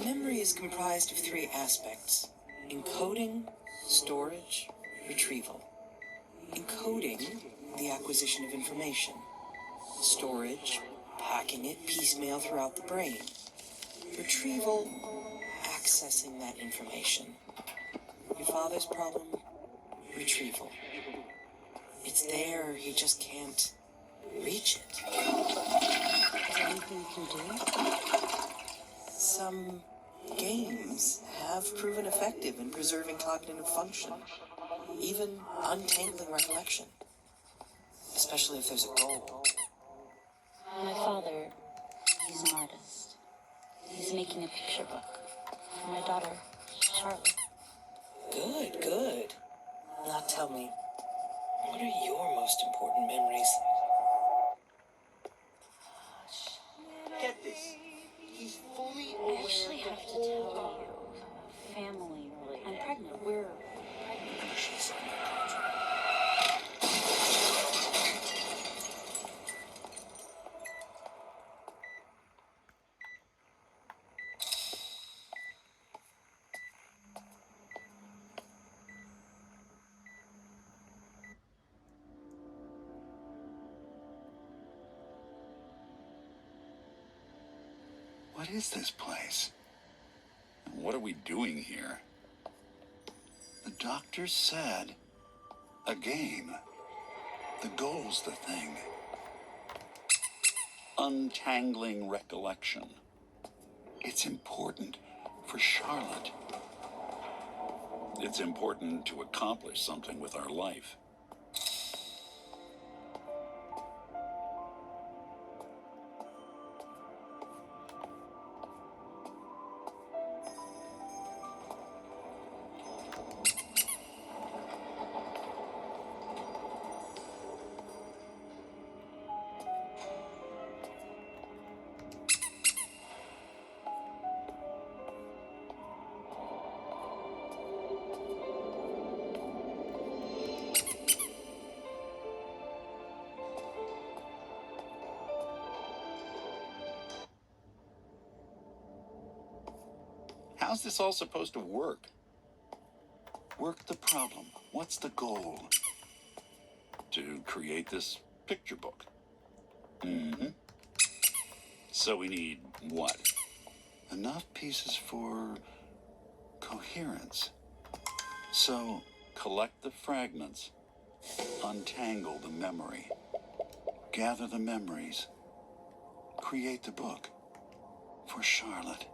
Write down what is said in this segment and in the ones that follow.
Memory is comprised of three aspects: encoding, storage, retrieval. Encoding, the acquisition of information. Storage, packing it piecemeal throughout the brain. Retrieval, accessing that information. Your father's problem? Retrieval. It's there, he just can't reach it. Is there anything you can do? Some games have proven effective in preserving cognitive function, even untangling recollection, especially if there's a goal. My father, he's an artist. He's making a picture book for my daughter, Charlotte. Good, good. Now tell me, what are your most important memories? Get this. He's fully I actually have to tell you, family, really. I'm pregnant. We're pregnant. She's What is this place? And what are we doing here? The doctor said a game. The goal's the thing. Untangling recollection. It's important for Charlotte. It's important to accomplish something with our life. How's this all supposed to work? Work the problem. What's the goal? To create this picture book. Mm-hmm. So we need what? Enough pieces for coherence. So collect the fragments, untangle the memory, gather the memories, create the book for Charlotte.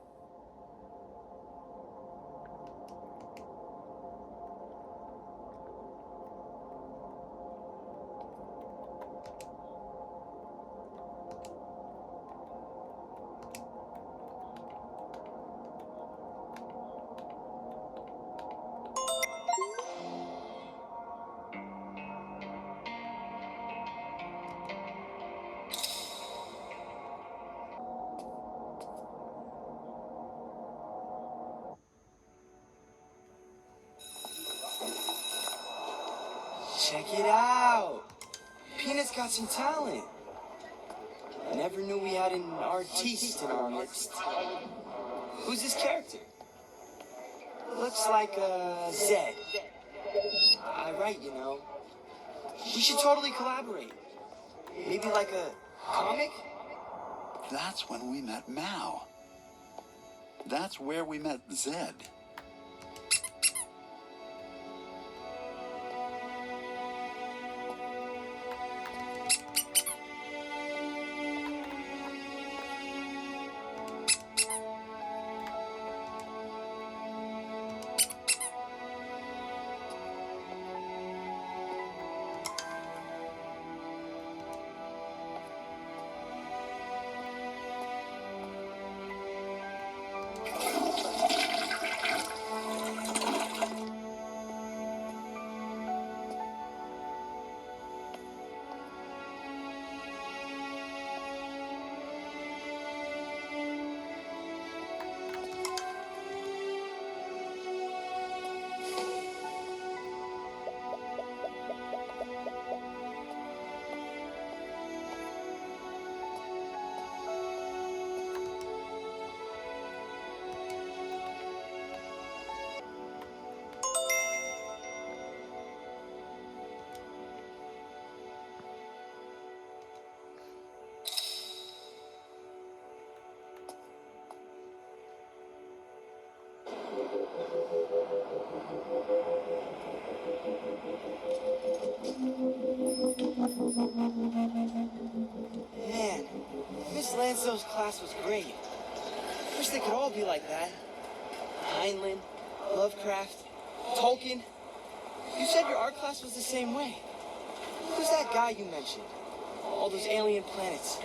Check it out. Peanut's got some talent. Never knew we had an artiste in our midst. Who's this character? Looks like a ZED. I write, you know. We should totally collaborate. Maybe like a comic? That's when we met Mao. That's where we met Zed. Man, Miss Lansdale's class was great. Wish they could all be like that. Heinlein, Lovecraft, Tolkien. You said your art class was the same way. Who's that guy you mentioned? All those alien planets.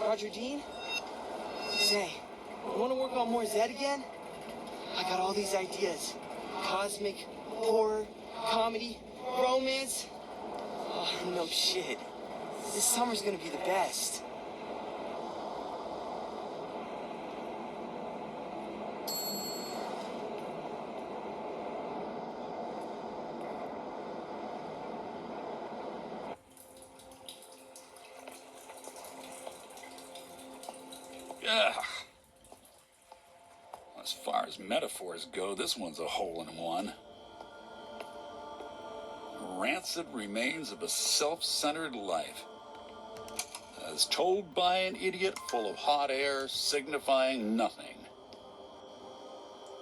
Roger Dean? Say, you want to work on more Zed again? I got all these ideas. Cosmic, horror, comedy, romance. Oh, no shit. This summer's gonna be the best. Ugh. As far as metaphors go, this one's a hole-in-one. Rancid remains of a self-centered life, as told by an idiot full of hot air signifying nothing.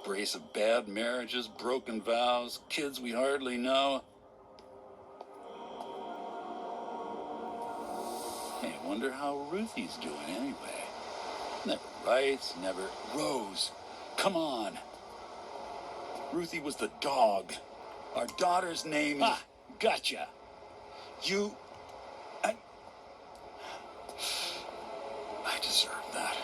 Brace of bad marriages, broken vows, kids we hardly know. Hey, I wonder how Ruthie's doing anyway. Never writes, never... Rose, come on. Ruthie was the dog. Our daughter's name is... Ah, gotcha. You... I deserve that.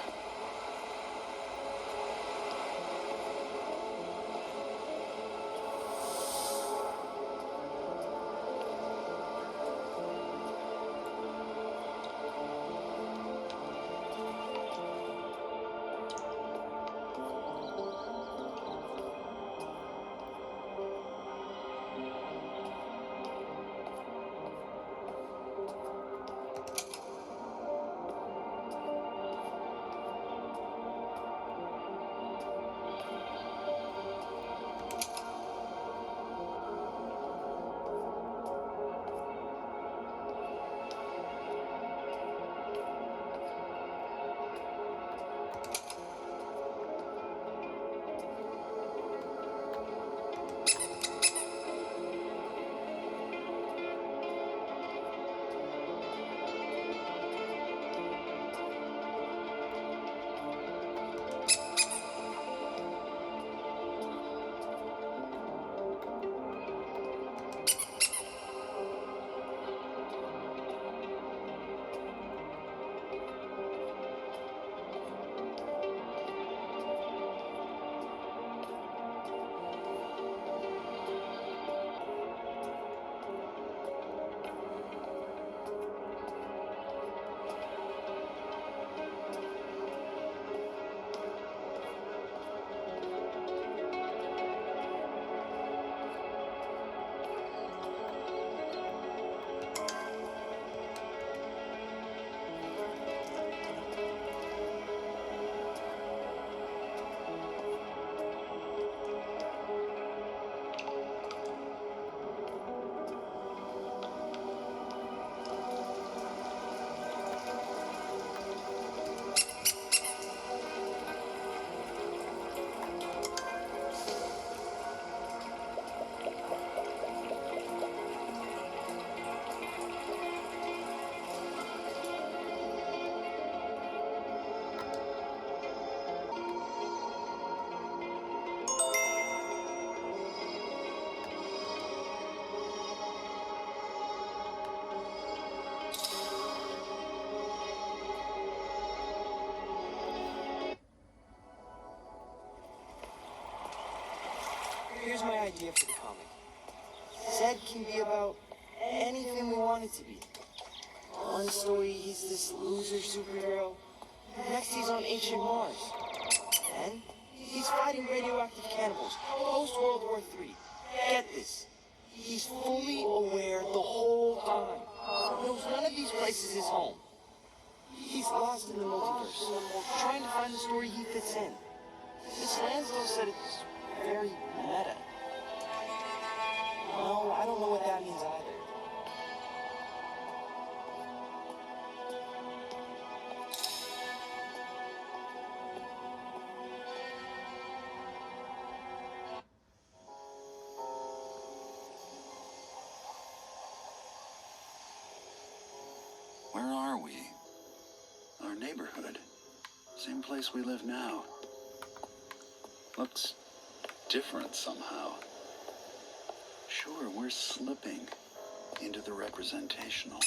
Here's my idea for the comic. ZED can be about anything we want it to be. One story, he's this loser superhero. Next, he's on ancient Mars. Then, he's fighting radioactive cannibals, post-World War III. Get this. He's fully aware the whole time. Knows none of these places is home. He's lost in the multiverse, trying to find the story he fits in. Miss Lansdale said it's very meta. No, I don't know what that means either. Where are we? Our neighborhood. Same place we live now. Looks different somehow. Sure, we're slipping into the representational.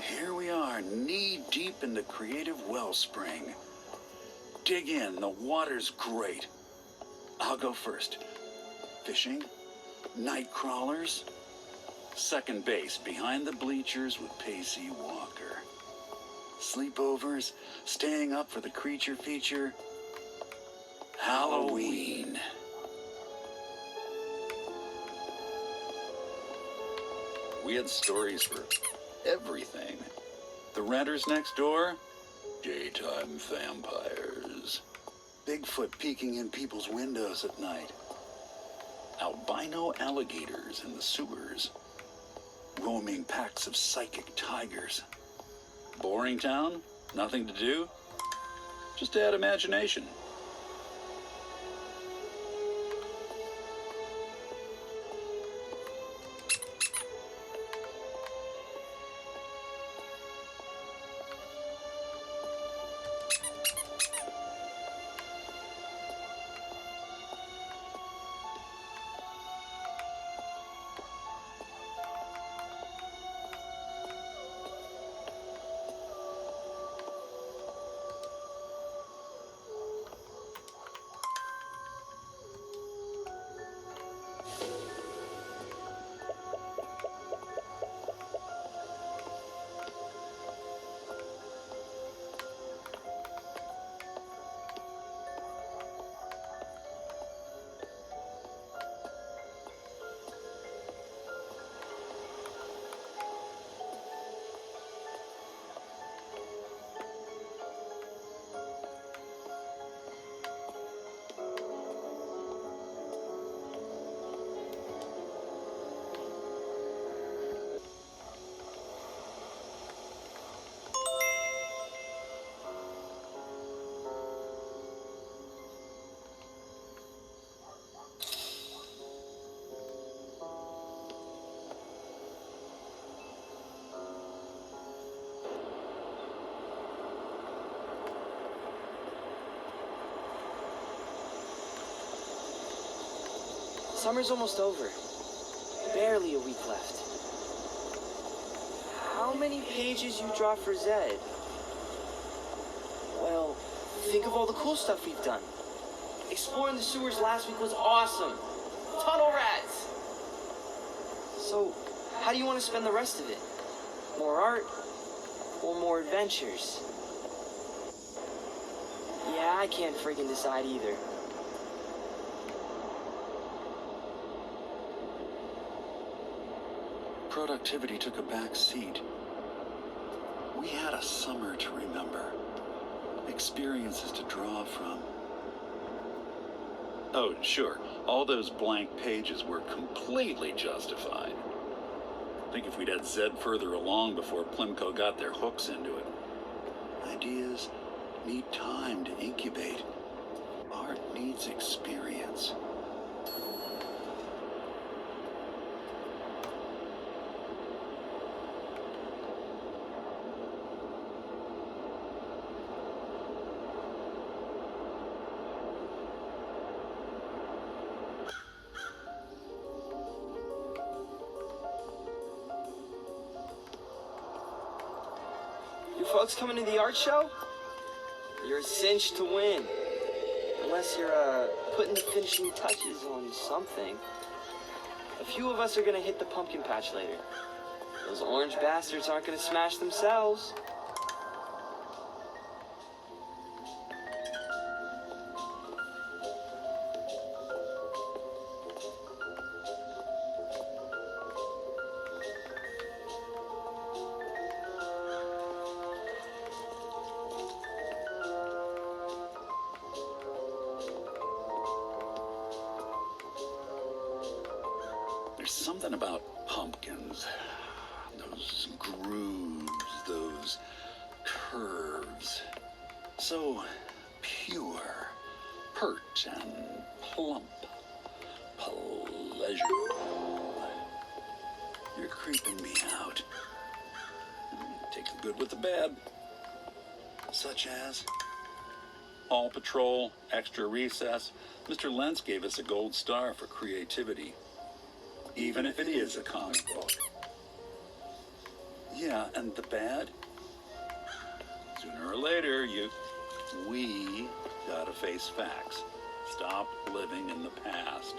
Here we are, knee-deep in the creative wellspring. Dig in, the water's great. I'll go first. Fishing, night crawlers, second base behind the bleachers with Pacey Walker. Sleepovers, staying up for the creature feature. Halloween. We had stories for everything. The renters next door, daytime vampires. Bigfoot peeking in people's windows at night. Albino alligators in the sewers. Roaming packs of psychic tigers. Boring town? Nothing to do? Just add imagination. Summer's almost over. Barely a week left. How many pages you draw for ZED? Well, think of all the cool stuff we've done. Exploring the sewers last week was awesome. Tunnel rats! So, how do you want to spend the rest of it? More art? Or more adventures? Yeah, I can't friggin' decide either. Productivity took a back seat. We had a summer to remember. Experiences to draw from. Oh, sure. All those blank pages were completely justified. I think if we'd had ZED further along before Plimco got their hooks into it. Ideas need time to incubate. Art needs experience. You're folks coming to the art show? You're a cinch to win. Unless you're, putting the finishing touches on something. A few of us are gonna hit the pumpkin patch later. Those orange bastards aren't gonna smash themselves. There's something about pumpkins. Those grooves, those curves. So pure, pert and plump. Pleasurable. You're creeping me out. Take the good with the bad. Such as All Patrol, Extra Recess. Mr. Lentz gave us a gold star for creativity. Even if it is a comic book. Yeah, and the bad? Sooner or later, we gotta face facts. Stop living in the past.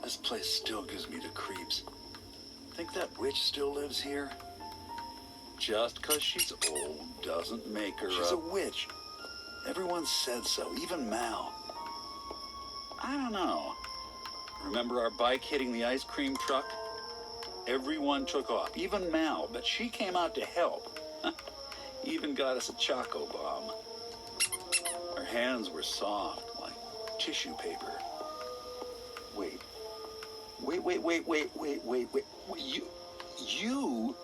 This place still gives me the creeps. Think that witch still lives here? Just 'cause she's old doesn't make her She's a witch. Everyone said so, even Mal. I don't know. Remember our bike hitting the ice cream truck? Everyone took off, even Mal, but she came out to help. Even got us a choco bomb. Her hands were soft, like tissue paper. Wait. You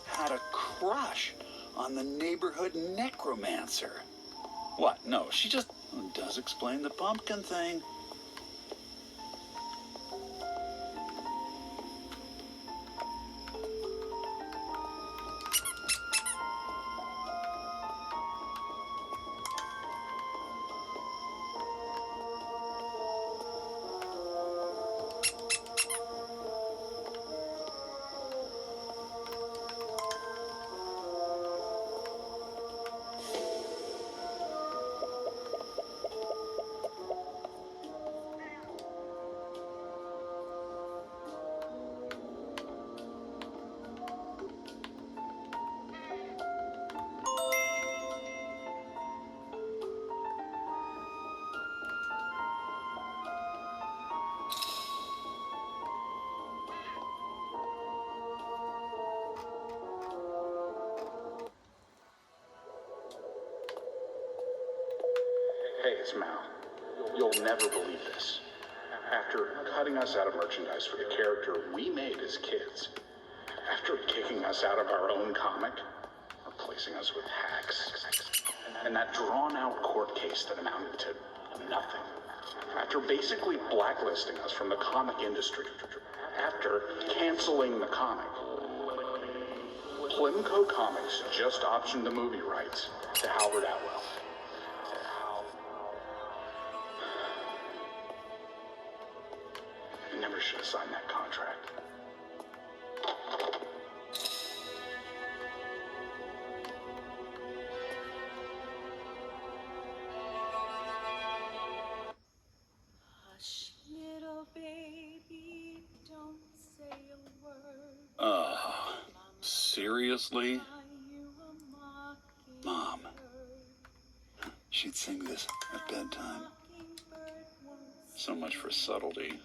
had a crush on the neighborhood necromancer. What? No, she just does explain the pumpkin thing. Hey, it's Mal. You'll never believe this. After cutting us out of merchandise for the character we made as kids, after kicking us out of our own comic, replacing us with hacks, and that drawn-out court case that amounted to nothing, after basically blacklisting us from the comic industry, after canceling the comic, Plimco Comics just optioned the movie rights to Howard Atwell. I never should have signed that contract. Seriously? Mom. She'd sing this at bedtime. So much for subtlety.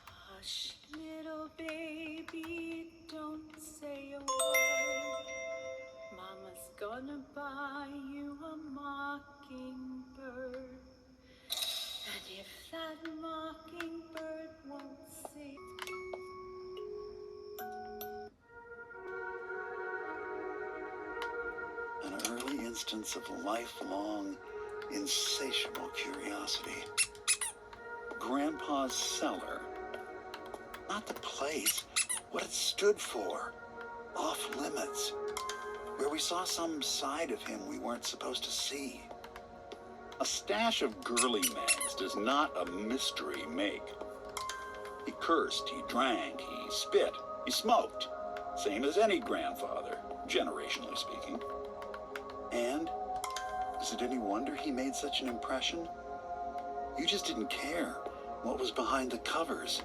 Hush, little baby, don't say a word. Mama's gonna buy you a mockingbird. And if that mockingbird won't sing, An early instance of lifelong, insatiable curiosity. Grandpa's cellar. Not the place, what it stood for. Off limits. Where we saw some side of him we weren't supposed to see. A stash of girly mags does not a mystery make. He cursed, he drank, he spit, he smoked. Same as any grandfather, generationally speaking. And is it any wonder he made such an impression? You just didn't care what was behind the covers.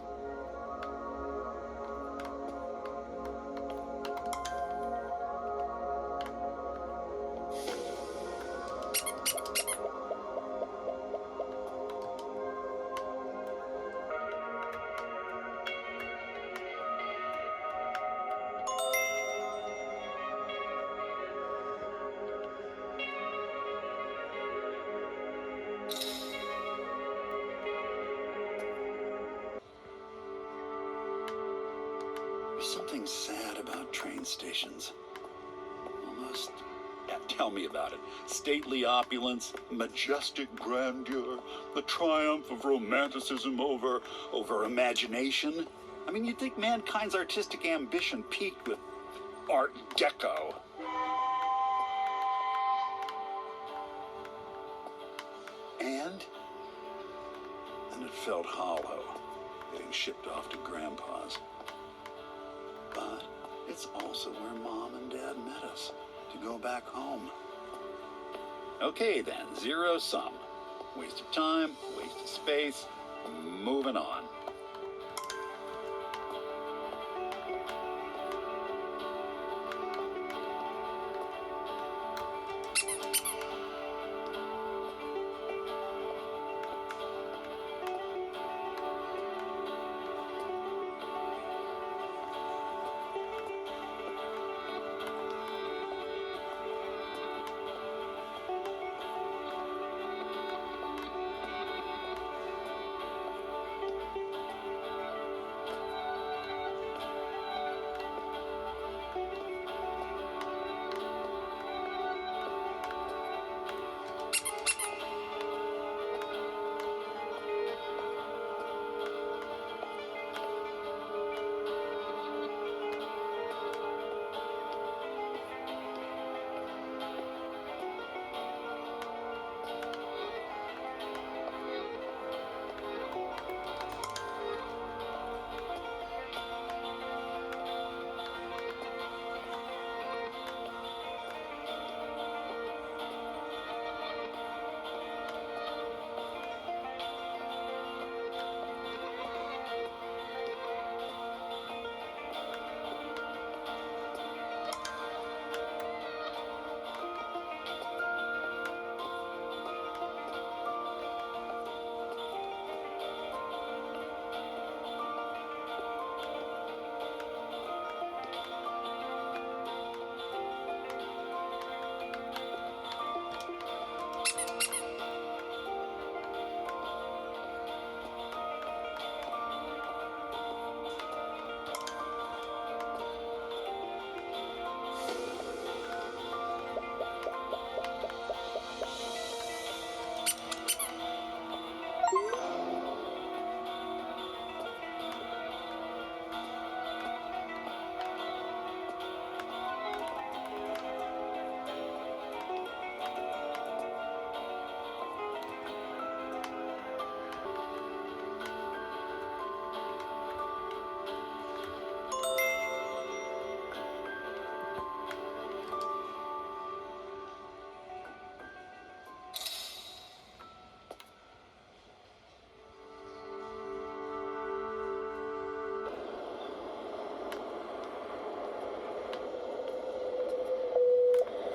There's something sad about train stations. Almost. Yeah, tell me about it. Stately opulence, majestic grandeur, the triumph of romanticism over imagination. I mean, you'd think mankind's artistic ambition peaked with Art Deco. And it felt hollow, getting shipped off to Grandpa's. But it's also where Mom and Dad met us, to go back home. Okay then, zero sum. Waste of time, waste of space, moving on.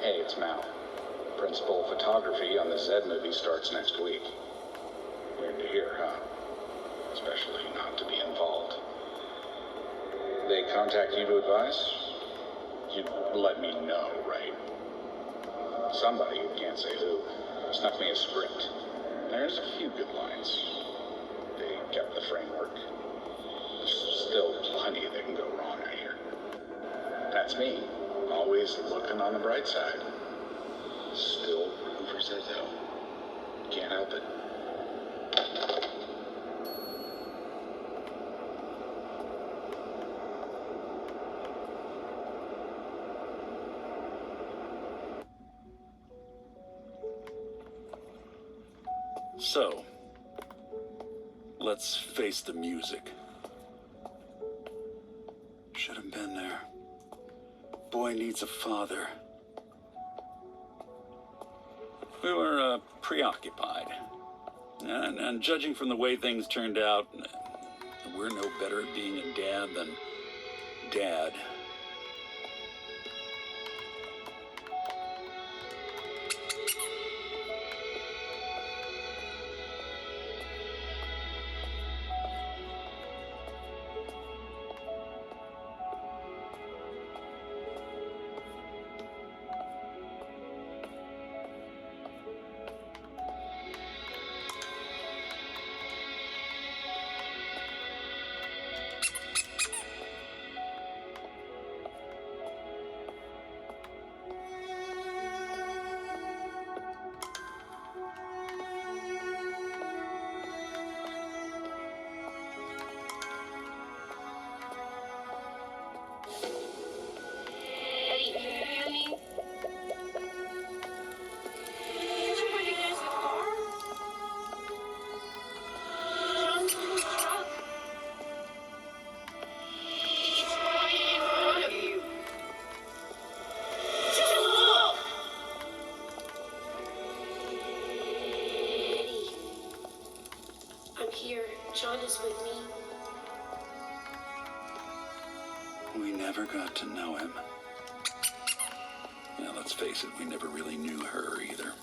Hey, it's Mal. Principal photography on the ZED movie starts next week. Weird to hear, huh? Especially not to be involved. They contact you to advise? You'd let me know, right? Somebody, can't say who, snuck me a script. There's a few good lines. They kept the framework. There's still plenty that can go wrong out here. That's me, always looking on the bright side. Still rooting for Zed though. Can't help it. So, let's face the music. Should have been there. Boy needs a father. We were preoccupied. And judging from the way things turned out, we're no better at being a dad than Dad. Eddie, can you hear me? Did you recognize the car? John's blue truck. It's right in front of you. Just look! Eddie, I'm here. John is with me. We never got to know him. Yeah, let's face it, we never really knew her either.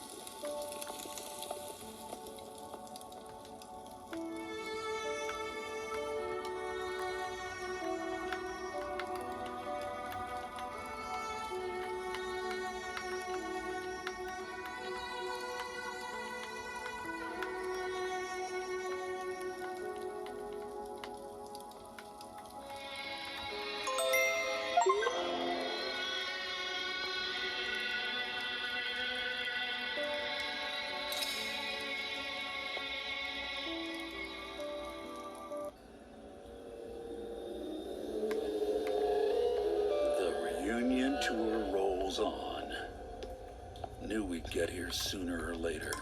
Tour rolls on. Knew we'd get here sooner or later.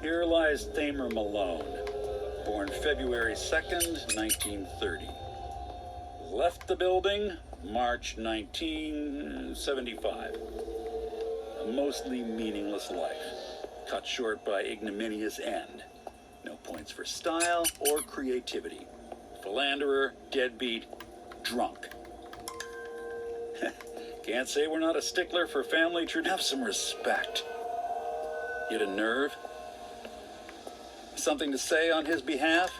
Here lies Thamer Malone, born February 2nd, 1930. Left the building March 1975. A mostly meaningless life, cut short by ignominious end. No points for style or creativity. Philanderer, deadbeat, drunk. Can't say we're not a stickler for family truth. Have some respect. Get a nerve? Something to say on his behalf?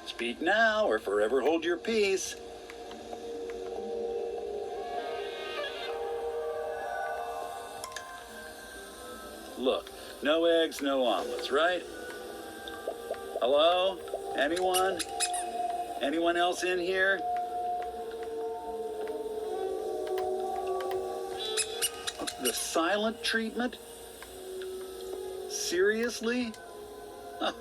Speak now or forever hold your peace. Look, no eggs, no omelets, right? Hello? Anyone? Anyone else in here? The silent treatment? Seriously? Huh.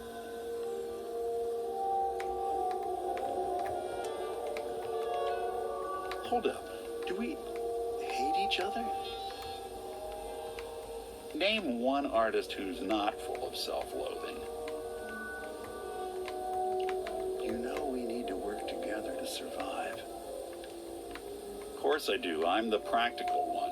Hold up. Do we hate each other? Name one artist who's not full of self-loathing. You know we need to work together to survive. Of course I do. I'm the practical one.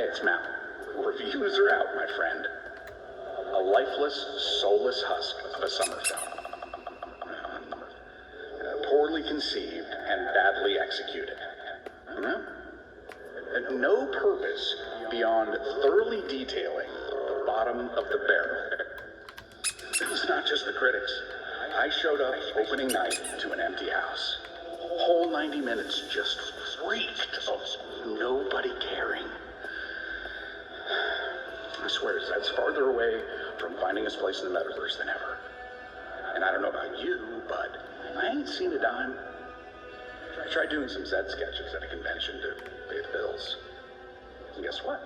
it's Mal. Reviews are out, my friend. A lifeless, soulless husk of a summer film. Poorly conceived and badly executed. No purpose beyond thoroughly detailing the bottom of the barrel. It was not just the critics. I showed up opening night to an empty house. Whole 90 minutes just reeked of nobody caring. I swear, Zed's farther away from finding his place in the metaverse than ever. And I don't know about you, but I ain't seen a dime. I tried doing some Zed sketches at a convention to pay the bills. And guess what?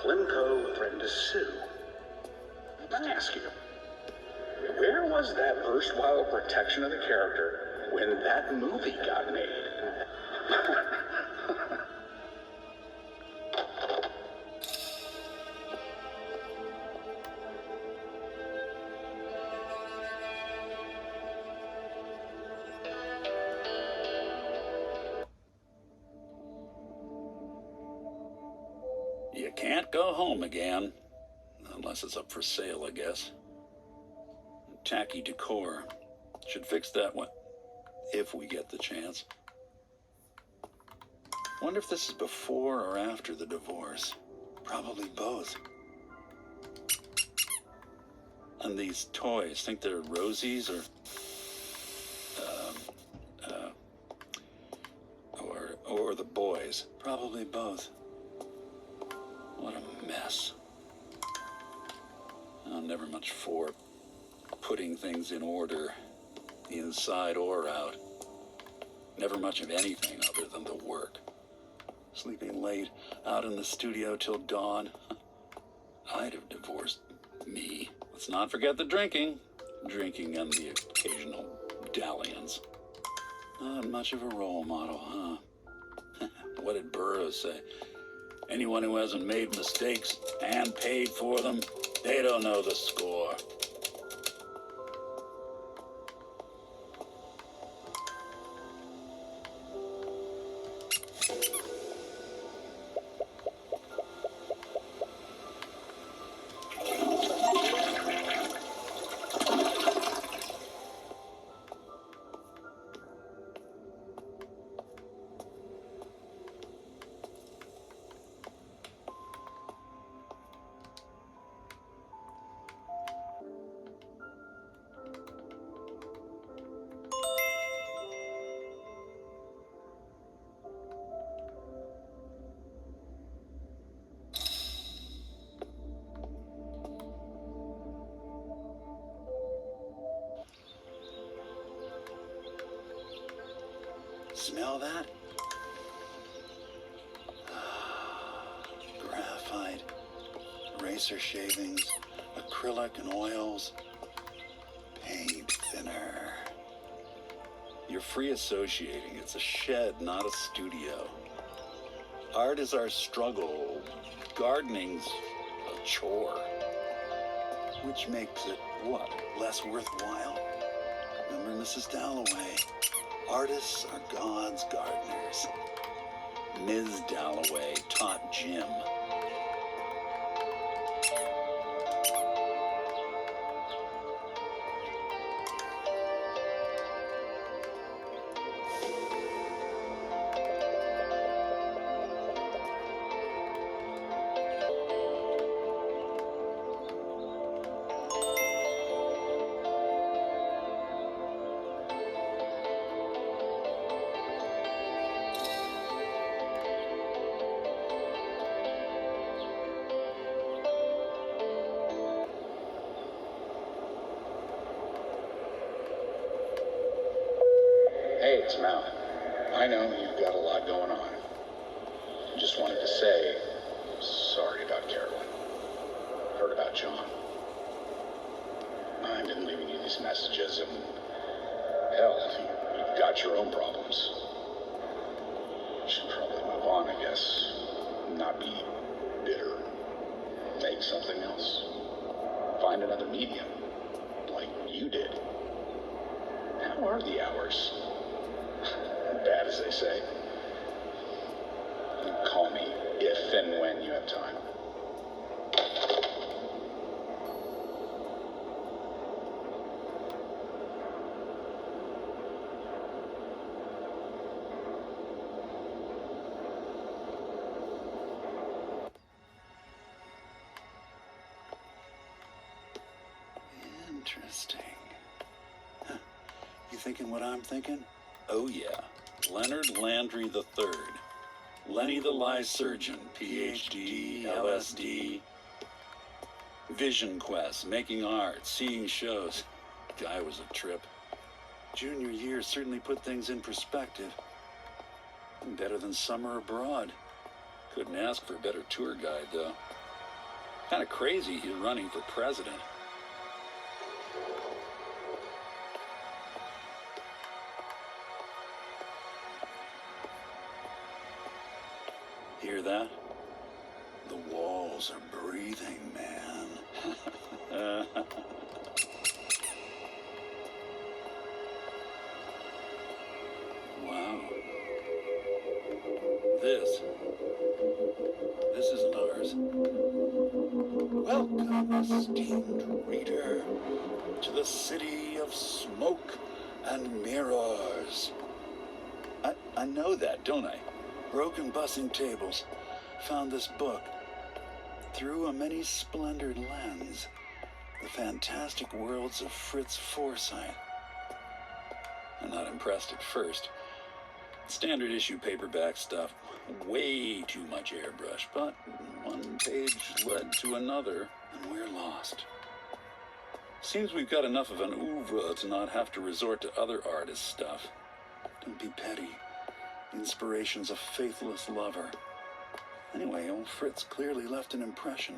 Plimco threatened to sue. Let me ask you, where was that erstwhile protection of the character when that movie got made? You can't go home again. Unless it's up for sale, I guess. Tacky decor. Should fix that one. If we get the chance. Wonder if this is before or after the divorce. Probably both. And these toys, think they're Rosie's or the boys. Probably both. What a mess. I'm never much for putting things in order, inside or out. Never much of anything other than the work. Sleeping late, out in the studio till dawn. I'd have divorced me. Let's not forget the drinking. Drinking and the occasional dalliance. Not much of a role model, huh? What did Burroughs say? Anyone who hasn't made mistakes and paid for them, they don't know the score. Smell that? Graphite, eraser shavings, acrylic and oils, paint thinner. You're free associating. It's a shed, not a studio. Art is our struggle. Gardening's a chore. Which makes it, what, less worthwhile? Remember Mrs. Dalloway? Artists are God's gardeners. Ms. Dalloway taught Jim. Hey, it's Mal. I know you've got a lot going on. Just wanted to say, sorry about Carolyn. Heard about John. I've been leaving you these messages and, hell, you've got your own problems. Should probably move on, I guess. Not be bitter. Make something else. Find another medium, like you did. How are the hours? Bad as they say. Call me if and when you have time. Interesting. Huh. You thinking what I'm thinking? Oh, yeah. Leonard Landry III. Lenny the Lysurgeon, PhD, LSD. Vision Quest, making art, seeing shows. Guy was a trip. Junior year certainly put things in perspective. Better than summer abroad. Couldn't ask for a better tour guide, though. Kind of crazy he's running for president. Hear that? The walls are breathing, man. Wow. This isn't ours. Welcome, esteemed reader, to the city of smoke and mirrors. I know that, don't I? Broken bussing tables. Found this book. Through a many-splendored lens. The fantastic worlds of Fritz Forsyth. I'm not impressed at first. Standard issue paperback stuff. Way too much airbrush, but one page led to another, and we're lost. Seems we've got enough of an oeuvre to not have to resort to other artists' stuff. Don't be petty. Inspiration's a faithless lover. Anyway, old Fritz clearly left an impression.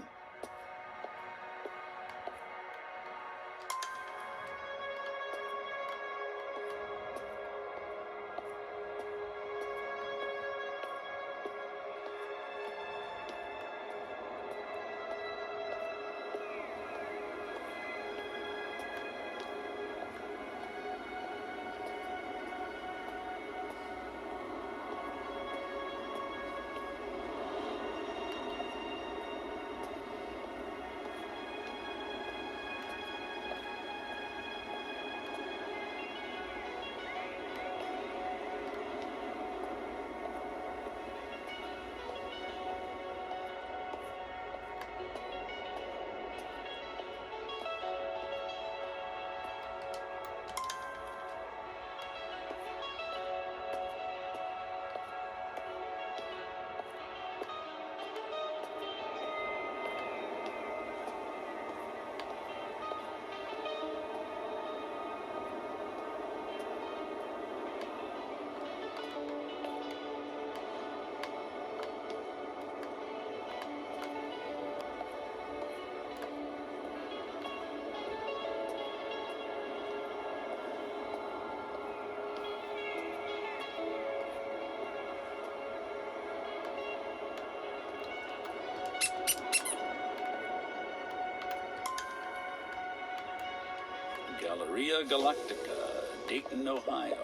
Galleria Galactica, Dayton, Ohio.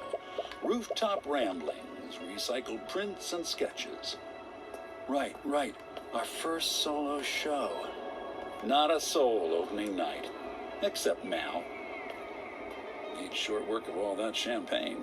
Rooftop ramblings, recycled prints and sketches. Right. Our first solo show. Not a soul opening night. Except Mal. Made short work of all that champagne.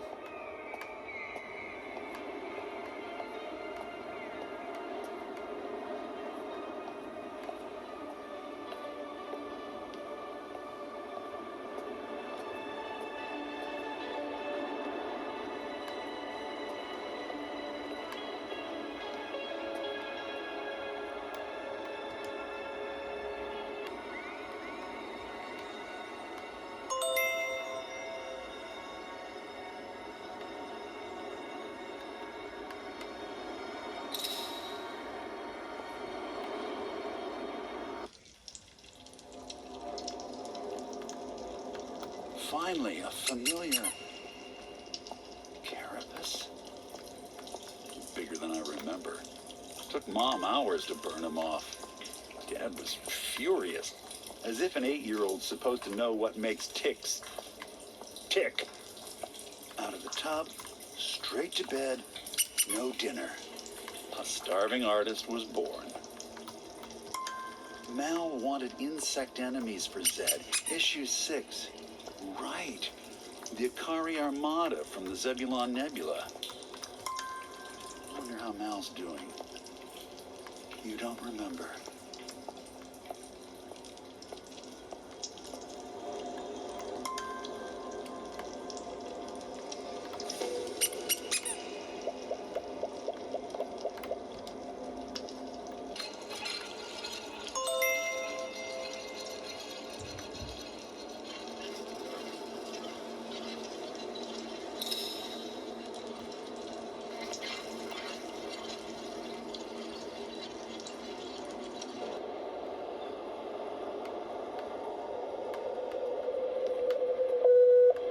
Finally, a familiar carapace. Bigger than I remember. Took Mom hours to burn him off. Dad was furious, as if an 8-year-old's supposed to know what makes ticks tick. Out of the tub, straight to bed, no dinner. a starving artist was born. Mal wanted insect enemies for ZED, issue 6. Right. The Akari Armada from the Zebulon Nebula. I wonder how Mal's doing. You don't remember.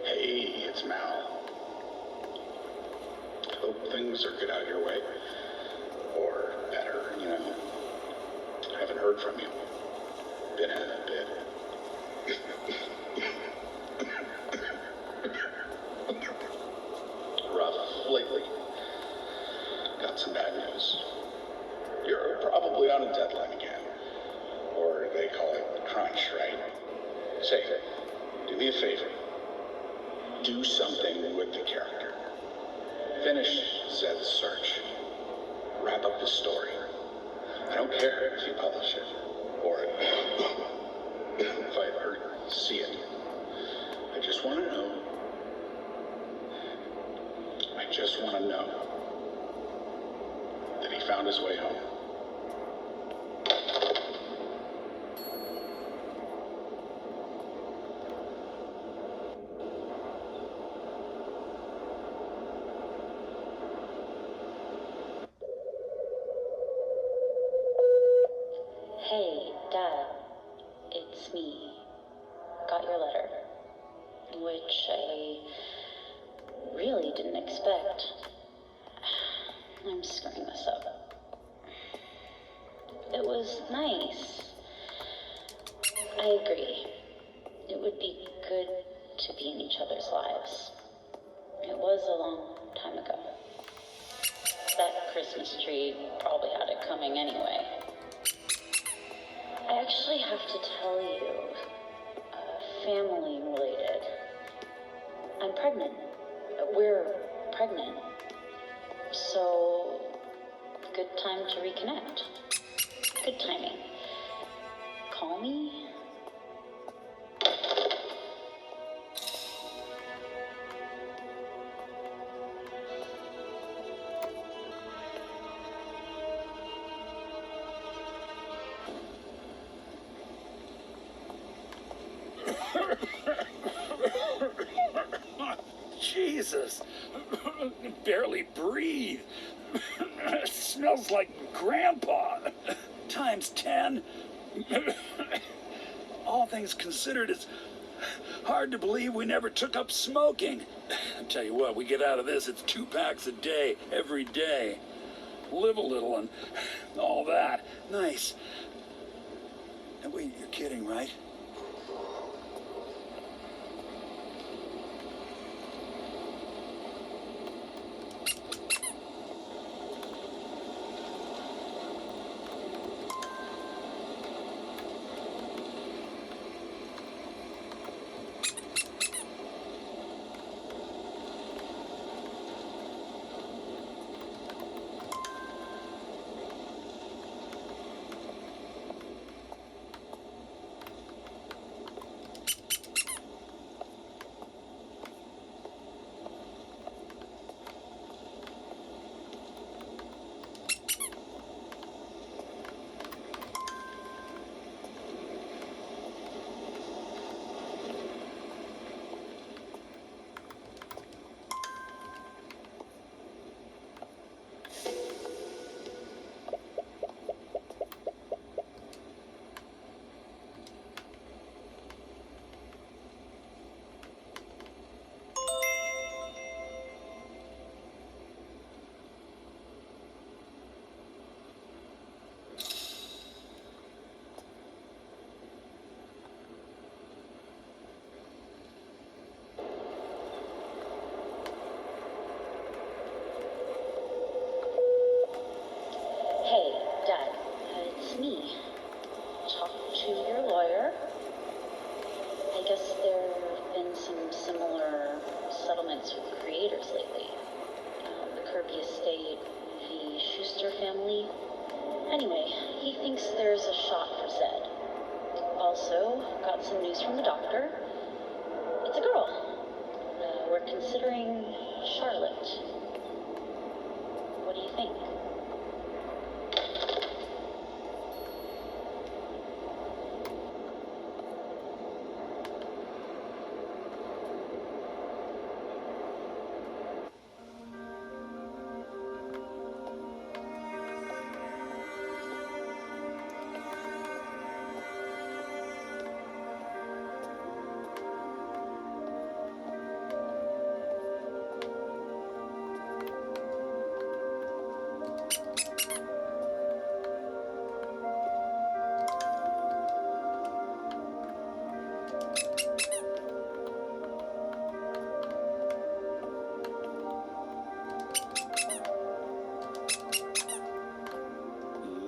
Hey, it's Mal. Hope things are good out your way. Or better, you know. Haven't heard from you. Been a bit. Rough lately. Got some bad news. You're probably on a deadline again. Or they call it crunch, right? Say, do me a favor. Do something with the character. Finish Zed's search. Wrap up the story. I don't care if you publish it. Or if I ever see it. I just want to know. I just want to know that he found his way home. Hey, Dad. It's me. Got your letter. Which I really didn't expect. I'm screwing this up. It was nice. I agree. It would be good to be in each other's lives. It was a long time ago. That Christmas tree probably had it coming anyway. I actually have to tell you, family related. I'm pregnant. We're pregnant. So, good time to reconnect. Good timing. Call me. Jesus. Barely breathe. It smells like Grandpa. Times 10. All things considered, it's hard to believe we never took up smoking. I tell you what, we get out of this, it's 2 packs a day, every day. Live a little and all that. Nice. And wait, you're kidding, right? with the creators lately. The Kirby estate, the Schuster family. Anyway, he thinks there's a shot for Zed. Also, got some news from the doctor. It's a girl. We're considering Charlotte. What do you think?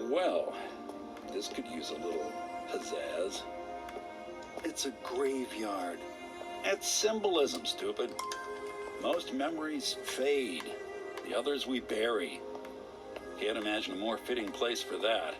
Well, this could use a little pizzazz. It's a graveyard. That's symbolism, stupid. Most memories fade. The others we bury. Can't imagine a more fitting place for that.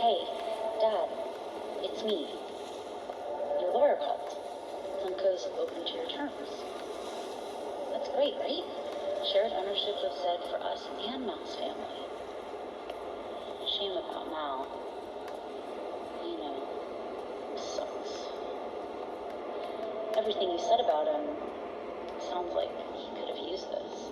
Hey, Dad, it's me. Your lawyer called. Funko's open to your terms. That's great, right? Shared ownership of Zed for us and Mal's family. Shame about Mal. You know, sucks. Everything you said about him sounds like he could have used this.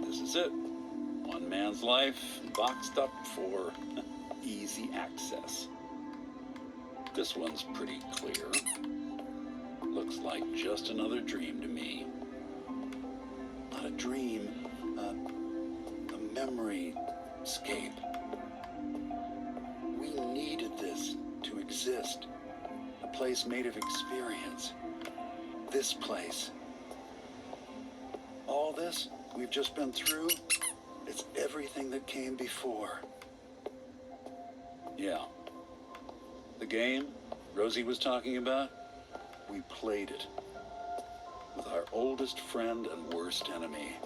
This is it. One man's life boxed up for easy access. This one's pretty clear. Looks like just another dream to me. Not a dream, a memory escape. We needed this to exist. A place made of experience. This place. All this we've just been through, it's everything that came before. Yeah. The game Rosie was talking about, we played it. With our oldest friend and worst enemy.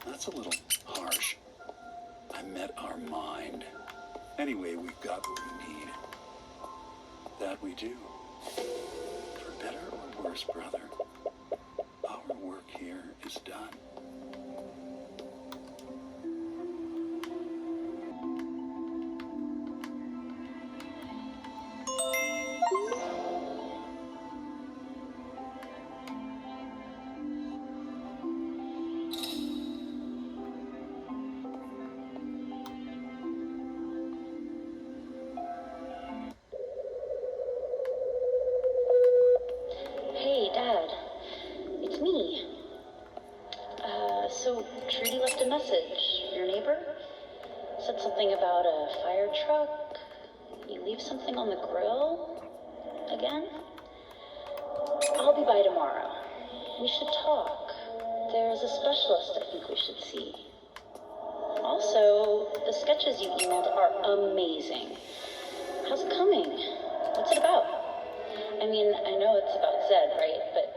That's a little harsh. I met our mind. Anyway, we've got what we need. That we do. For better or worse, brother, our work here is done. Hey, Dad. it's me. So Trudy left a message. Your neighbor? Said something about a fire truck. You leave something on the grill? Again? I'll be by tomorrow. We should talk. There's a specialist I think we should see. Also, the sketches you emailed are amazing. How's it coming? What's it about? I mean, I know it's about ZED, right? But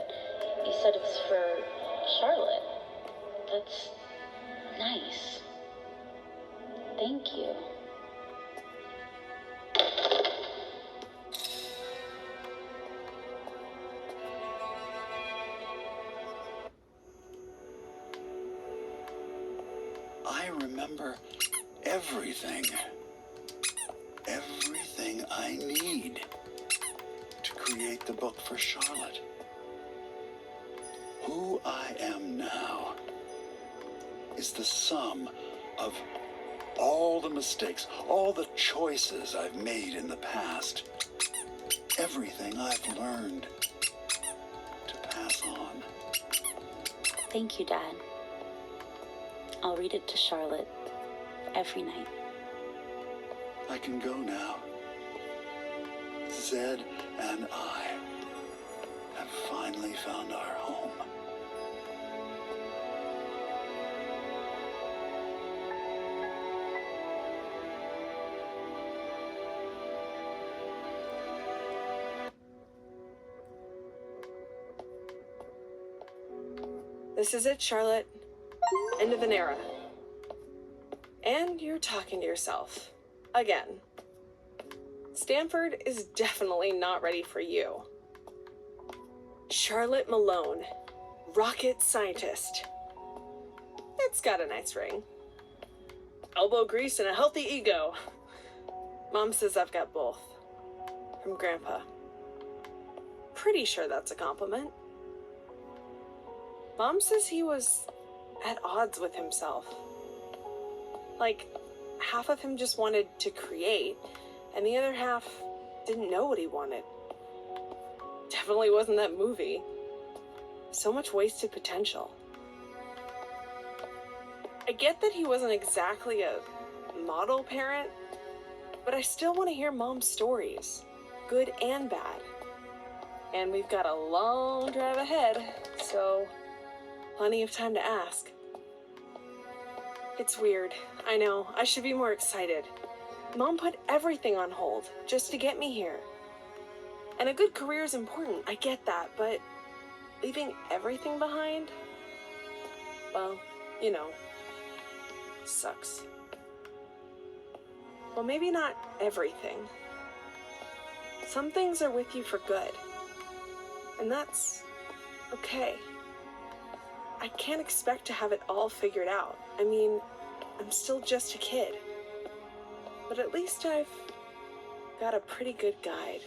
you said it's for Charlotte. That's nice. Thank you. I remember everything. Everything I need to create the book for Charlotte. Who I am now is the sum of all the mistakes, all the choices I've made in the past. Everything I've learned to pass on. Thank you, Dad. I'll read it to Charlotte every night. I can go now. Zed and I have finally found our home. This is it, Charlotte. End of an era. And you're talking to yourself. Again. Stanford is definitely not ready for you. Charlotte Malone, rocket scientist. It's got a nice ring. Elbow grease and a healthy ego. Mom says I've got both. From Grandpa. Pretty sure that's a compliment. Mom says he was at odds with himself. Like, half of him just wanted to create, and the other half didn't know what he wanted. Definitely wasn't that movie. So much wasted potential. I get that he wasn't exactly a model parent, but I still want to hear Mom's stories, good and bad. And we've got a long drive ahead, so plenty of time to ask. It's weird. I know. I should be more excited. Mom put everything on hold just to get me here. And a good career is important. I get that, but leaving everything behind? Well, you know, sucks. Well, maybe not everything. Some things are with you for good. And that's okay. I can't expect to have it all figured out. I mean, I'm still just a kid. But at least I've got a pretty good guide.